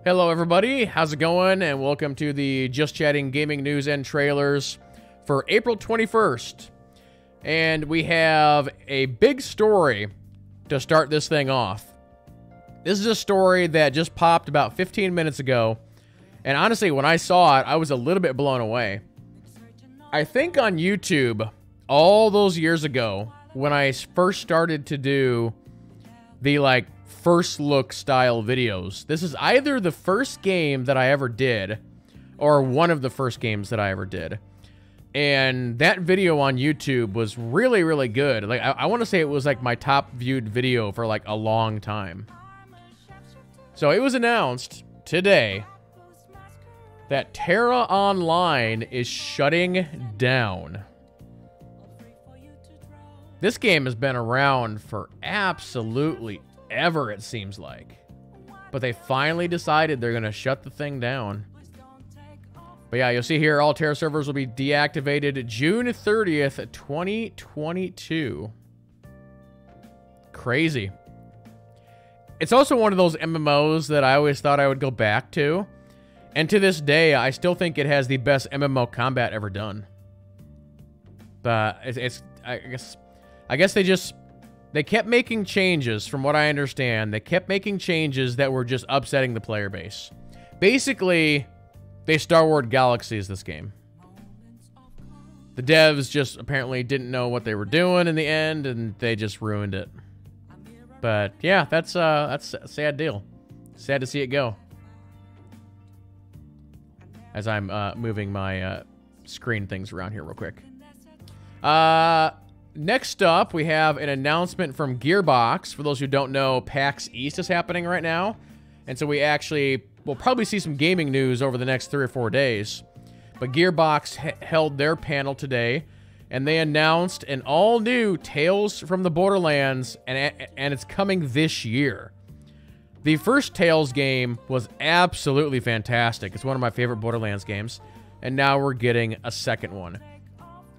Hello everybody, how's it going? And welcome to the Just Chatting Gaming News and Trailers for April 21st. And we have a big story to start this thing off. This is a story that just popped about 15 minutes ago. And honestly, when I saw it, I was a little bit blown away. I think on YouTube, all those years ago, when I first started to do the first look style videos, this is either the first game that I ever did or one of the first games that I ever did. And that video on YouTube was really, really good. I want to say it was my top viewed video for a long time. So it was announced today that Tera Online is shutting down. This game has been around for absolutely ever, it seems like. But they finally decided they're going to shut the thing down. But yeah, you'll see here all Tera servers will be deactivated June 30th, 2022. Crazy. It's also one of those MMOs that I always thought I would go back to. And to this day, I still think it has the best MMO combat ever done. But I guess they kept making changes, from what I understand. They kept making changes that were just upsetting the player base. Basically, they Star Wars Galaxies this game. The devs just apparently didn't know what they were doing in the end, and they just ruined it. But yeah, that's a sad deal. Sad to see it go. As I'm moving my screen things around here real quick. Next up, we have an announcement from Gearbox. For those who don't know, PAX East is happening right now. And so we'll probably see some gaming news over the next 3 or 4 days. But Gearbox held their panel today, and they announced an all-new Tales from the Borderlands, and it's coming this year. The first Tales game was absolutely fantastic. It's one of my favorite Borderlands games. And now we're getting a second one.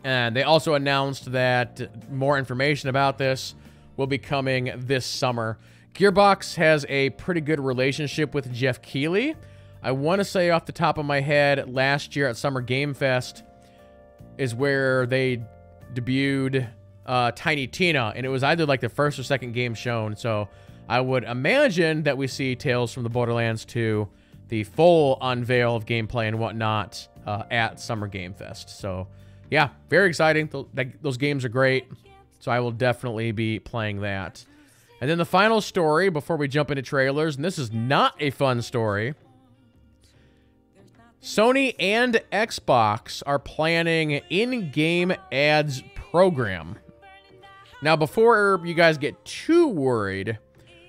And they also announced that more information about this will be coming this summer. Gearbox has a pretty good relationship with Jeff Keighley. I want to say off the top of my head, last year at Summer Game Fest is where they debuted Tiny Tina. And it was either the first or second game shown. So I would imagine that we see Tales from the Borderlands 2, the full unveil of gameplay and whatnot at Summer Game Fest. So yeah, very exciting. Those games are great. So I will definitely be playing that. And then the final story before we jump into trailers, and this is not a fun story. Sony and Xbox are planning in-game ads program. Now, before you guys get too worried,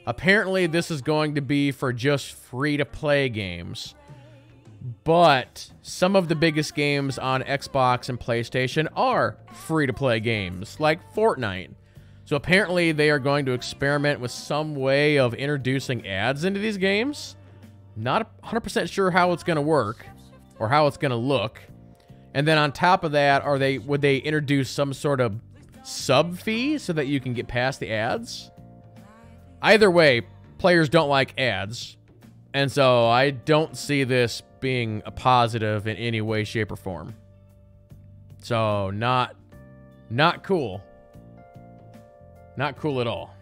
apparently this is going to be for just free-to-play games. But some of the biggest games on Xbox and PlayStation are free-to-play games, like Fortnite. So apparently they are going to experiment with some way of introducing ads into these games. Not 100% sure how it's going to work or how it's going to look. And then on top of that, would they introduce some sort of sub fee so that you can get past the ads? Either way, players don't like ads. And so I don't see this being a positive in any way, shape, or form. So not cool. Not cool at all.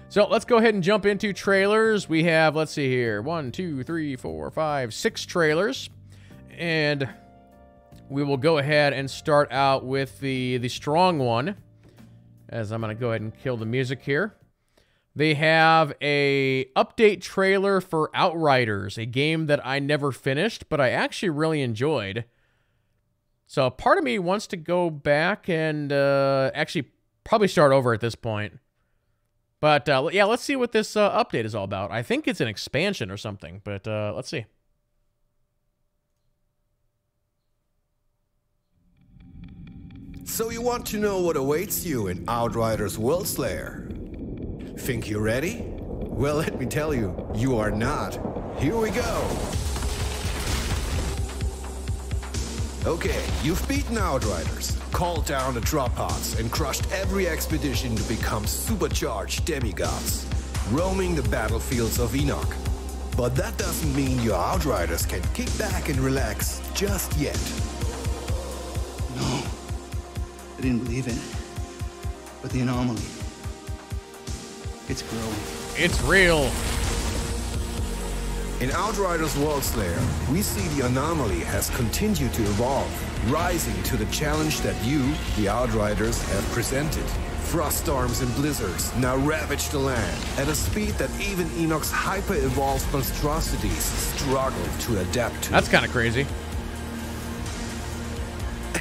So let's go ahead and jump into trailers. We have, let's see here, 1, 2, 3, 4, 5, 6 trailers. And we will go ahead and start out with the strong one, as I'm going to go ahead and kill the music here. They have a update trailer for Outriders, a game that I never finished, but I actually really enjoyed. So part of me wants to go back and actually probably start over at this point. But yeah, let's see what this update is all about. I think it's an expansion or something, but let's see. So you want to know what awaits you in Outriders World Slayer? Think you're ready? Well, let me tell you, you are not. Here we go. Okay, you've beaten Outriders, called down the drop pods, and crushed every expedition to become supercharged demigods. roaming the battlefields of Enoch. But that doesn't mean your Outriders can kick back and relax just yet. No, I didn't believe it. But the anomaly, it's growing. It's real. In Outriders Worldslayer, we see the anomaly has continued to evolve, rising to the challenge that you, the Outriders, have presented. Frost storms and blizzards now ravage the land at a speed that even Enoch's hyper-evolved monstrosities struggle to adapt to. That's kind of crazy.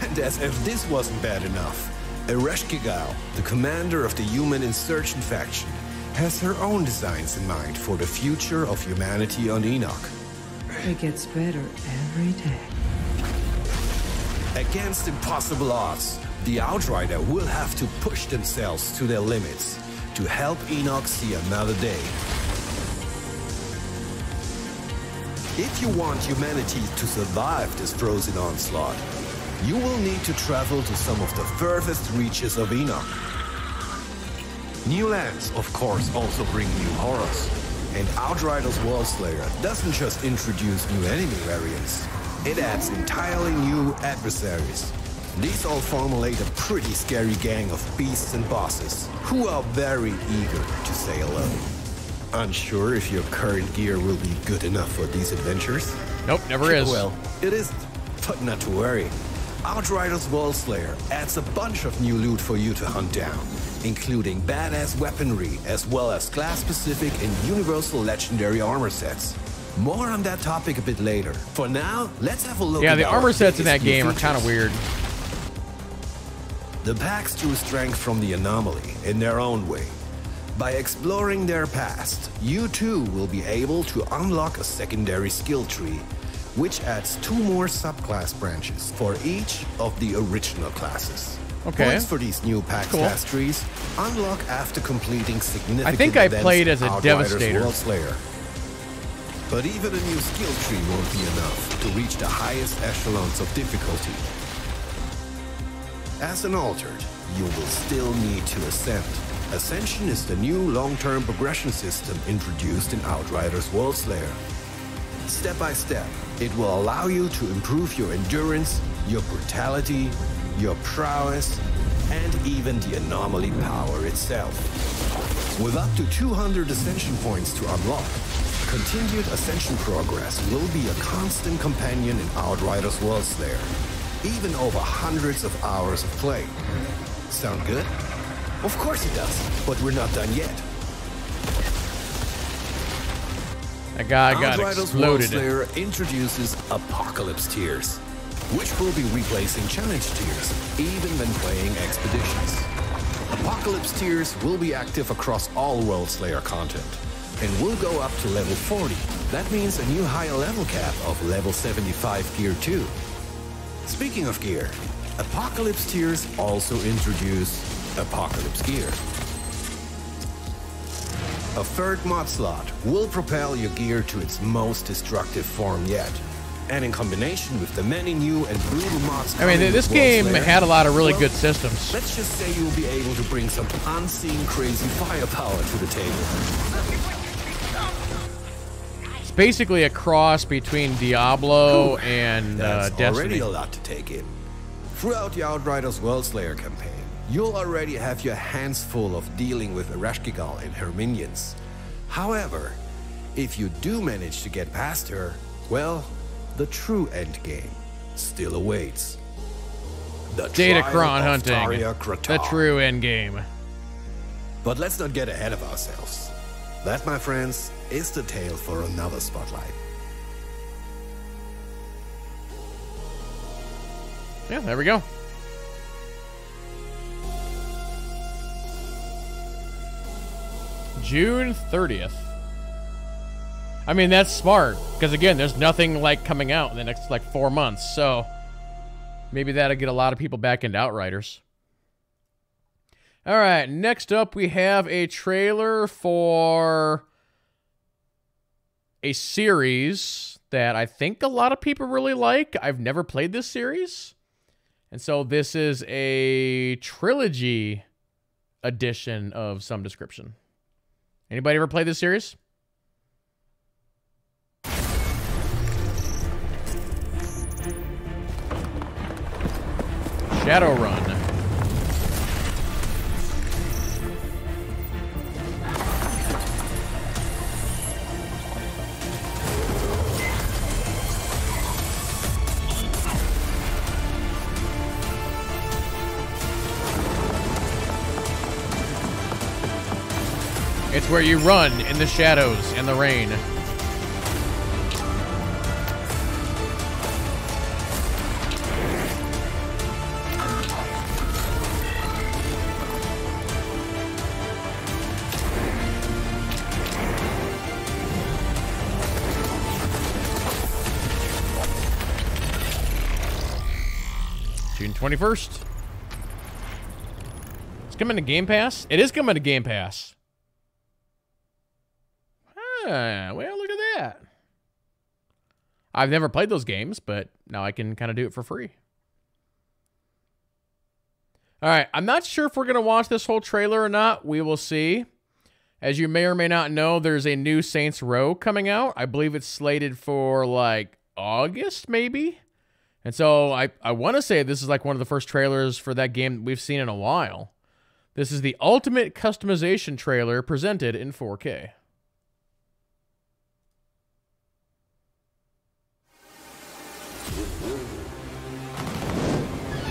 And as if this wasn't bad enough, Ereshkigal, the commander of the human insurgent faction, has her own designs in mind for the future of humanity on Enoch. It gets better every day. Against impossible odds, the Outrider will have to push themselves to their limits to help Enoch see another day. If you want humanity to survive this frozen onslaught, you will need to travel to some of the furthest reaches of Enoch. New lands, of course, also bring new horrors. And Outriders Worldslayer doesn't just introduce new enemy variants, it adds entirely new adversaries. These all formulate a pretty scary gang of beasts and bosses, who are very eager to say hello. Unsure if your current gear will be good enough for these adventures? Nope, never is. Well, it isn't, but not to worry. Outriders Worldslayer adds a bunch of new loot for you to hunt down, including badass weaponry as well as class-specific and universal legendary armor sets. More on that topic a bit later. For now, let's have a look at Yeah, the armor sets in that biggest new game are kind of features. weird. The packs drew strength from the anomaly in their own way. By exploring their past, you too will be able to unlock a secondary skill tree, which adds 2 more subclass branches for each of the original classes. Okay. Points for these new pack Cool. class trees unlock after completing significant I think I events played as a in Outriders Devastator. Worldslayer. But even a new skill tree won't be enough to reach the highest echelons of difficulty. As an altered, you will still need to ascend. Ascension is the new long-term progression system introduced in Outriders Worldslayer. Step by step, it will allow you to improve your endurance, your brutality, your prowess, and even the anomaly power itself. With up to 200 ascension points to unlock, continued ascension progress will be a constant companion in Outriders Worldslayer, even over hundreds of hours of play. Sound good? Of course it does, but we're not done yet. That guy got Outriders exploded. Worldslayer introduces Apocalypse tiers, which will be replacing challenge tiers, even when playing expeditions. Apocalypse tiers will be active across all Worldslayer content, and will go up to level 40. That means a new higher level cap of level 75 gear too. Speaking of gear, Apocalypse tiers also introduce Apocalypse gear. A third mod slot will propel your gear to its most destructive form yet. And in combination with the many new and brutal mods I mean, coming this with game Worldslayer, had a lot of really well, good systems. let's just say you'll be able to bring some unseen crazy firepower to the table. It's basically a cross between Diablo Whew, and That's already Destiny. a lot to take in. Throughout the Outriders Worldslayer campaign, you'll already have your hands full of dealing with Ereshkigal and her minions. However, if you do manage to get past her, well, the true endgame still awaits. The Datacron trial of hunting. Taria The Kratar. true endgame. But let's not get ahead of ourselves. That, my friends, is the tale for another spotlight. Yeah, there we go. June 30th. I mean, that's smart, because again, there's nothing like coming out in the next like 4 months, so maybe that'll get a lot of people back into Outriders. All right, next up we have a trailer for a series that I think a lot of people really like. I've never played this series. And so this is a trilogy edition of some description. Anybody ever played this series? Shadowrun. It's where you run in the shadows and the rain. June 21st. It's coming to Game Pass? It is coming to Game Pass. Well, look at that. I've never played those games, but now I can kind of do it for free. All right, I'm not sure if we're going to watch this whole trailer or not. We will see. As you may or may not know, there's a new Saints Row coming out. I believe it's slated for, like, August, maybe? And so I want to say this is, like, one of the first trailers for that game we've seen in a while. This is the ultimate customization trailer presented in 4K.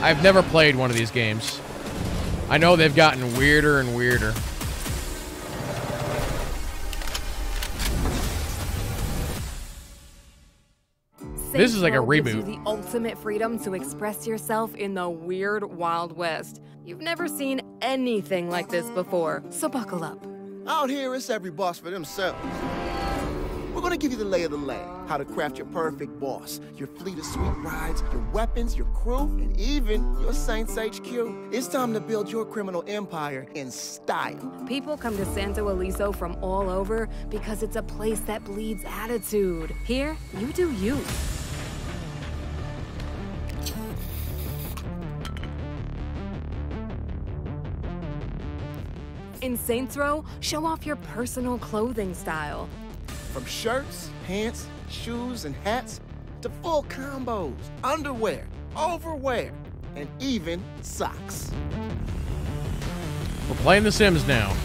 I've never played one of these games. I know they've gotten weirder and weirder. This is like a reboot. Gives you the ultimate freedom to express yourself in the weird Wild West. You've never seen anything like this before, so buckle up. Out here, it's every boss for themselves. We're gonna give you the lay of the land, how to craft your perfect boss, your fleet of sweet rides, your weapons, your crew, and even your Saints HQ. It's time to build your criminal empire in style. People come to Santo Eliso from all over because it's a place that bleeds attitude. Here, you do you. In Saints Row, show off your personal clothing style. From shirts, pants, shoes, and hats, to full combos, underwear, overwear, and even socks. We're playing The Sims now.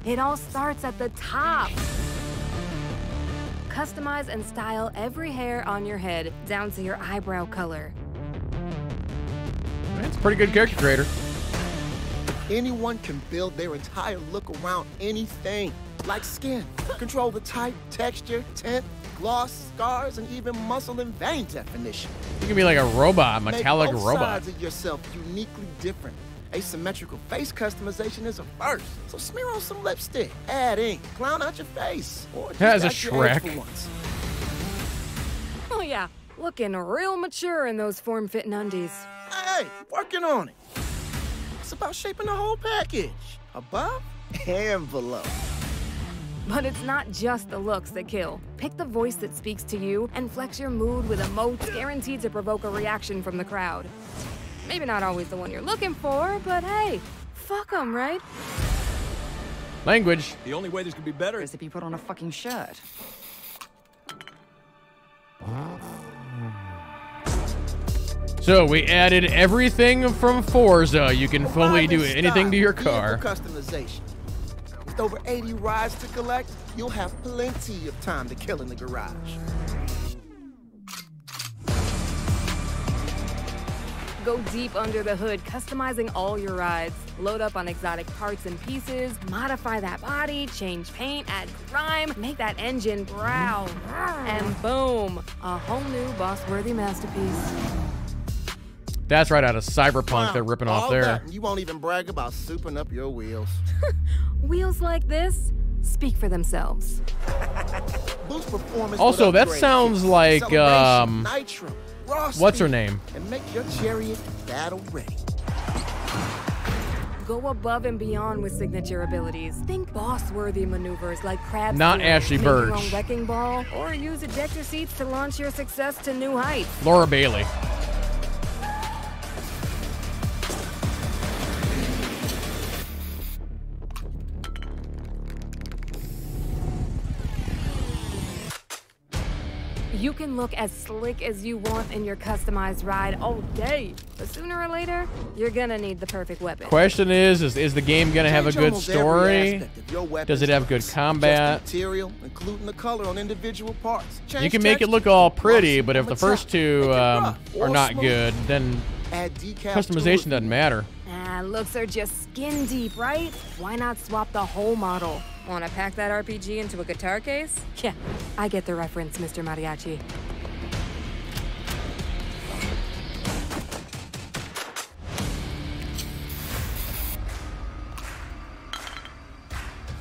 It all starts at the top. Customize and style every hair on your head, down to your eyebrow color. It's a pretty good character creator. Anyone can build their entire look around anything, like skin. Control the type, texture, tint, gloss, scars, and even muscle and vein definition. You can be like a robot, metallic Make both robot. sides of yourself uniquely different. Asymmetrical face customization is a first, so smear on some lipstick, add ink, clown out your face, or just That is a act your age Shrek. for once. Oh yeah, looking real mature in those form-fitting undies. Hey, working on it. It's about shaping the whole package, above and below. But it's not just the looks that kill. Pick the voice that speaks to you and flex your mood with emotes guaranteed to provoke a reaction from the crowd. Maybe not always the one you're looking for, but hey, fuck 'em, right? Language. The only way this could be better Is if you put on a fucking shirt. So we added everything from Forza. You can fully do anything to your car. Vehicle customization. With over 80 rides to collect, you'll have plenty of time to kill in the garage. Go deep under the hood, customizing all your rides. Load up on exotic parts and pieces, modify that body, change paint, add grime, make that engine growl. And boom, a whole new boss-worthy masterpiece. That's right out of Cyberpunk Wow, they're ripping all off there. that, and you won't even brag about souping up your wheels. Wheels like this speak for themselves. Boost performance Also, with that upgrade sounds kits, like, acceleration, nitro, raw What's her speed, name? And make your chariot battle ready. Go above and beyond with signature abilities. Think boss-worthy maneuvers like crab Not steering, Ashley make your Birch. own wrecking ball, or use ejector seats to launch your success to new heights. Laura Bailey. You can look as slick as you want in your customized ride all day, but sooner or later, you're gonna need the perfect weapon. Question is the game gonna have a Change good almost every story? aspect of your weapons Does it have good choice. combat? Just the material, including the color on individual parts. Change You can make it look textures, all pretty, gloss but if on the top, first two make it rough are or not smooth. good, then Add decals to customization it. doesn't matter. Looks are just skin deep, right? Why not swap the whole model? Wanna pack that RPG into a guitar case? Yeah, I get the reference, Mr. Mariachi.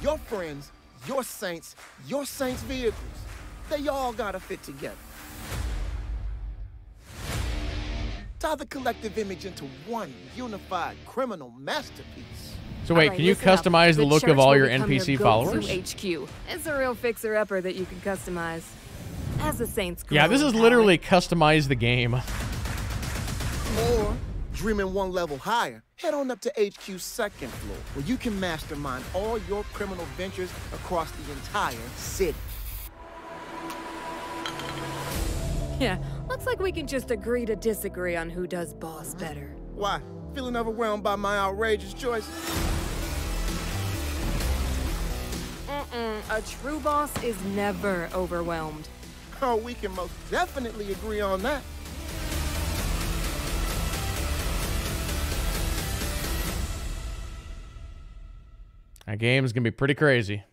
Your friends, your saints vehicles. They all gotta fit together. Tie the collective image into one unified criminal masterpiece. So wait, Alright, can you listen up. customize the look church of all will your become NPC go-to followers? HQ. It's a real fixer-upper that you can customize. As the Saints grow Yeah, this in is power. literally customize the game. Or, dreaming one level higher, head on up to HQ's second floor, where you can mastermind all your criminal ventures across the entire city. Yeah, looks like we can just agree to disagree on who does boss better. Why? Feeling overwhelmed by my outrageous choices? A true boss is never overwhelmed. Oh, we can most definitely agree on that. That game's gonna be pretty crazy.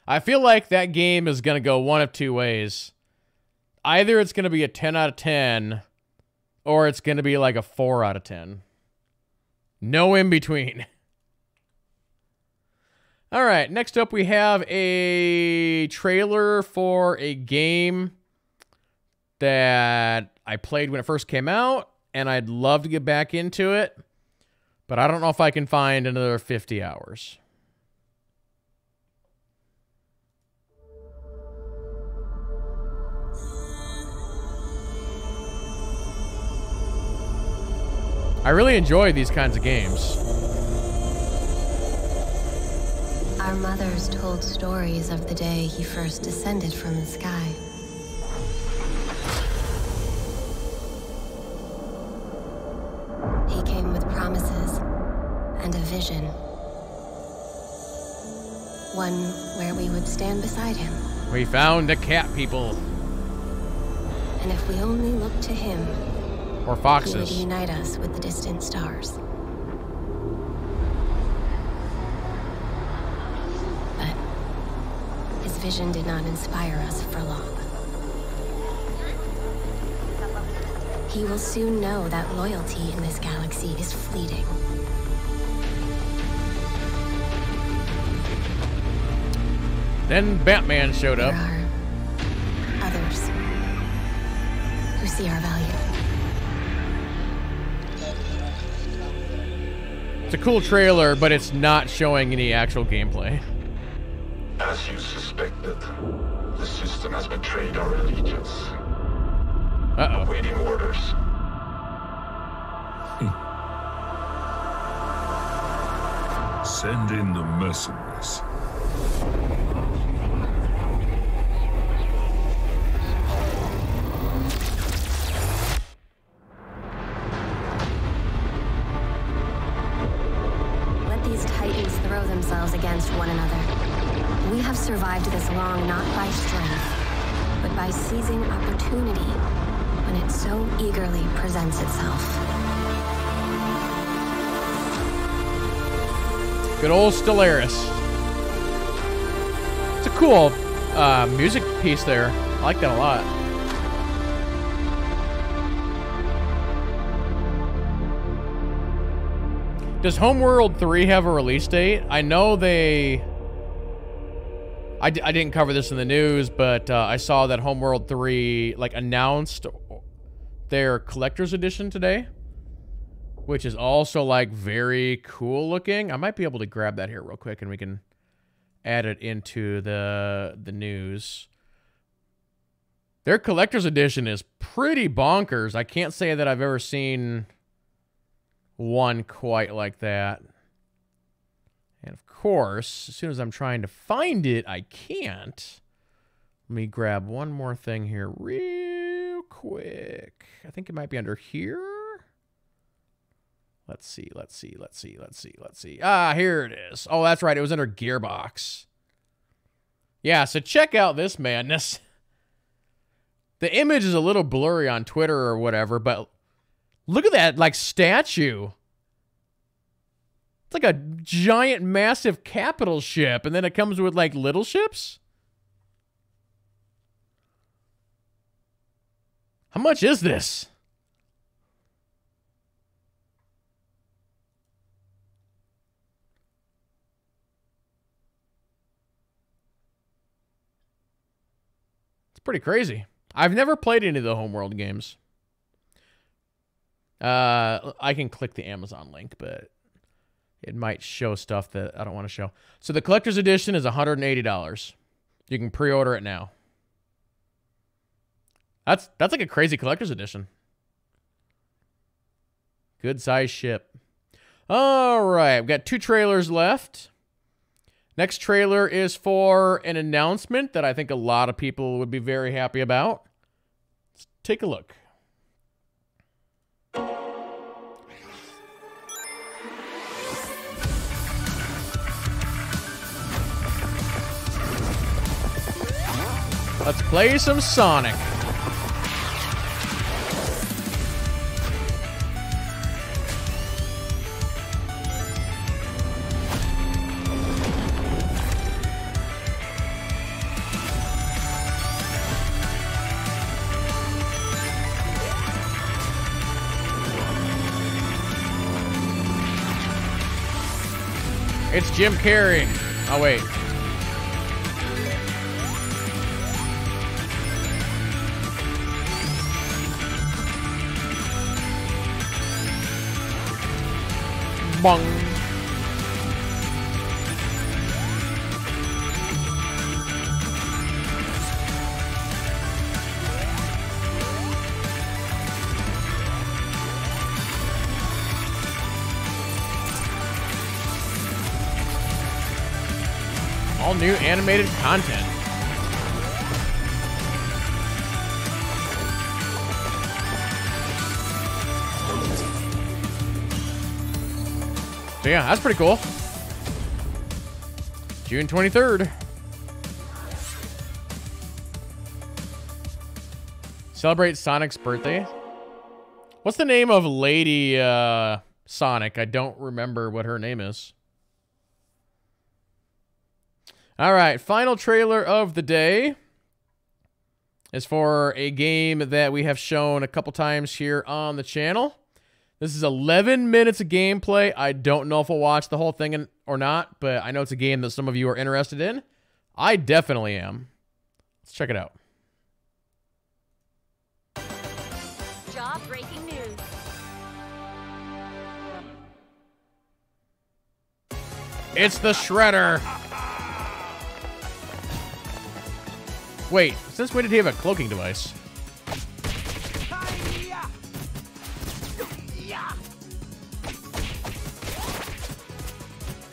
I feel like that game is gonna go one of two ways. Either it's gonna be a 10 out of 10, or it's gonna be like a 4 out of 10. No in between. All right, next up we have a trailer for a game that I played when it first came out, and I'd love to get back into it, but I don't know if I can find another 50 hours. I really enjoy these kinds of games. Our mothers told stories of the day he first descended from the sky. He came with promises and a vision. One where we would stand beside him. We found the cat people. And if we only looked to him, Or he would foxes. unite us with the distant stars. But his vision did not inspire us for long. He will soon know that loyalty in this galaxy is fleeting. Then Batman showed There up. are others who see our value. It's a cool trailer, but it's not showing any actual gameplay. As you suspected, the system has betrayed our allegiance. Uh-oh. Awaiting orders. Send in the mercenaries. Let these titans throw themselves against one another. We have survived this long not by strength, but by seizing opportunity when it so eagerly presents itself. Good old Stellaris. It's a cool music piece there. I like that a lot. Does Homeworld 3 have a release date? I know they... I didn't cover this in the news, but I saw that Homeworld 3 like announced their collector's edition today. which is also like very cool looking. I might be able to grab that here real quick and we can add it into the news. Their collector's edition is pretty bonkers. I can't say that I've ever seen one quite like that. And of course, as soon as I'm trying to find it, I can't. Let me grab one more thing here real quick. I think it might be under here. Let's see. Ah, here it is. Oh, that's right. It was under Gearbox. Yeah, so check out this madness. The image is a little blurry on Twitter or whatever, but look at that, like, statue. It's like a giant, massive capital ship, and then it comes with, like, little ships? How much is this? It's pretty crazy. I've never played any of the Homeworld games. I can click the Amazon link, but it might show stuff that I don't want to show. So the collector's edition is $180. You can pre-order it now. That's like a crazy collector's edition. Good size ship. All right, we've got 2 trailers left. Next trailer is for an announcement that I think a lot of people would be very happy about. Let's take a look. Let's play some Sonic. It's Jim Carrey. Oh, wait. Bong. All new animated content. So yeah, that's pretty cool. June 23rd. Celebrate Sonic's birthday. What's the name of Lady Sonic? I don't remember what her name is. All right, final trailer of the day is for a game that we have shown a couple times here on the channel. This is 11 minutes of gameplay. I don't know if we'll watch the whole thing or not, but I know it's a game that some of you are interested in. I definitely am. Let's check it out. Jaw-breaking news. It's the Shredder. Wait, since when did he have a cloaking device?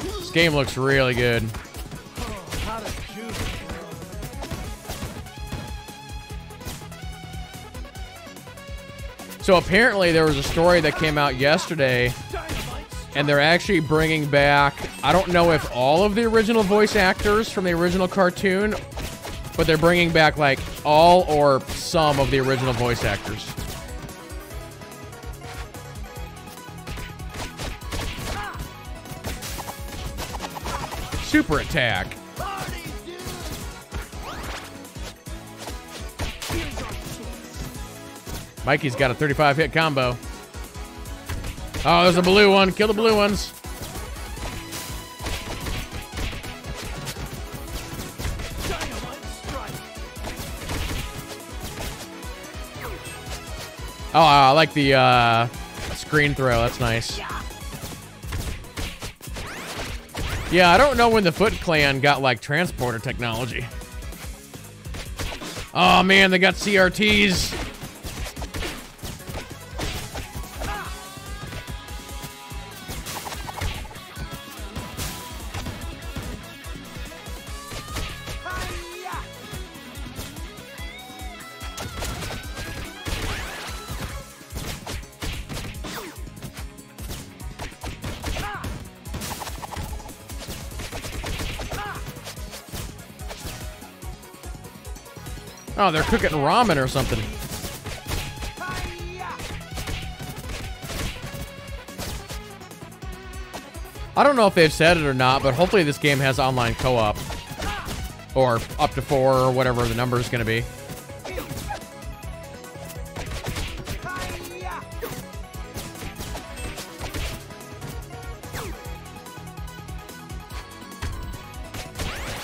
This game looks really good. So apparently there was a story that came out yesterday, and they're actually bringing back, I don't know if all of the original voice actors from the original cartoon, but they're bringing back like all or some of the original voice actors. Super attack. Mikey's got a 35 hit combo. Oh, there's a blue one. Kill the blue ones. Oh, I like the Screen throw, that's nice. Yeah, I don't know when the Foot Clan got, like, transporter technology. Oh, man, they got CRTs. Oh, they're cooking ramen or something. I don't know if they've said it or not, but hopefully this game has online co-op. Or up to 4 or whatever the number is going to be.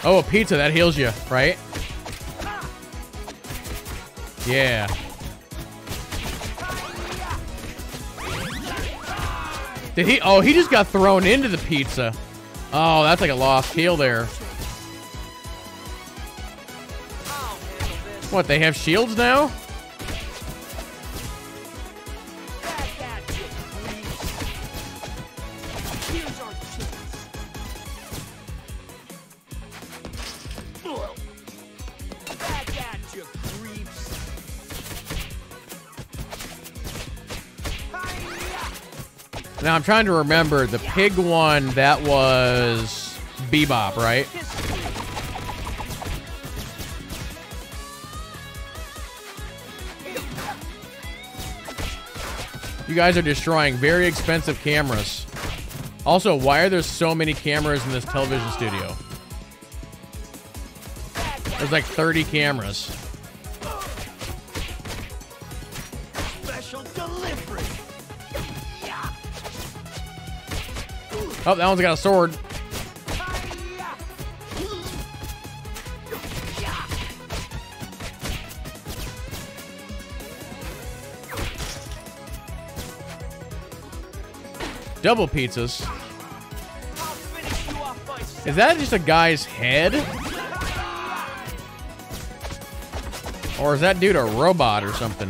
Oh, a pizza, that heals you, right? Yeah. Did he? Oh, he just got thrown into the pizza. Oh, that's like a lost heal there. What, they have shields now? Now, I'm trying to remember, the pig one, that was Bebop, right? You guys are destroying very expensive cameras. Also, why are there so many cameras in this television studio? There's like 30 cameras. Oh, that one's got a sword. Double pizzas. Is that just a guy's head? Or is that dude a robot or something?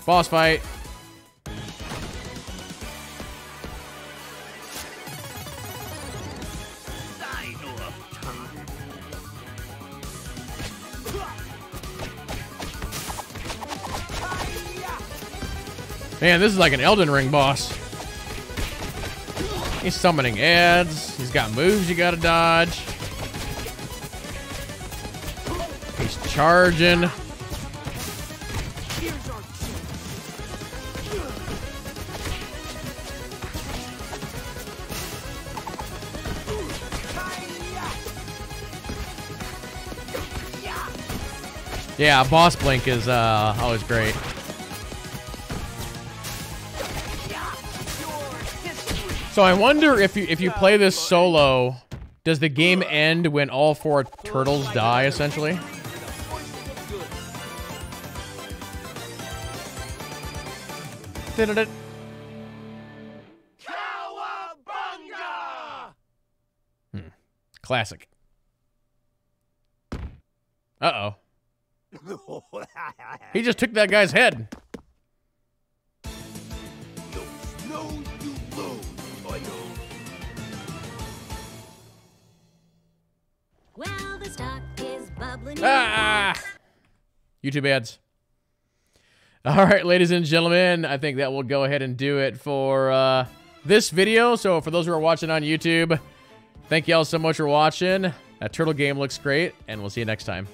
Boss fight. Man, this is like an Elden Ring boss. He's summoning ads. He's got moves you gotta dodge. He's charging. Yeah, boss blink is always great. So I wonder if you play this solo, does the game end when all 4 turtles die, essentially? Classic. Uh-oh. He just took that guy's head. Well, the stock is bubbling. YouTube ads. All right, ladies and gentlemen, I think that will go ahead and do it for this video. So for those who are watching on YouTube, thank you all so much for watching. That turtle game looks great, and we'll see you next time.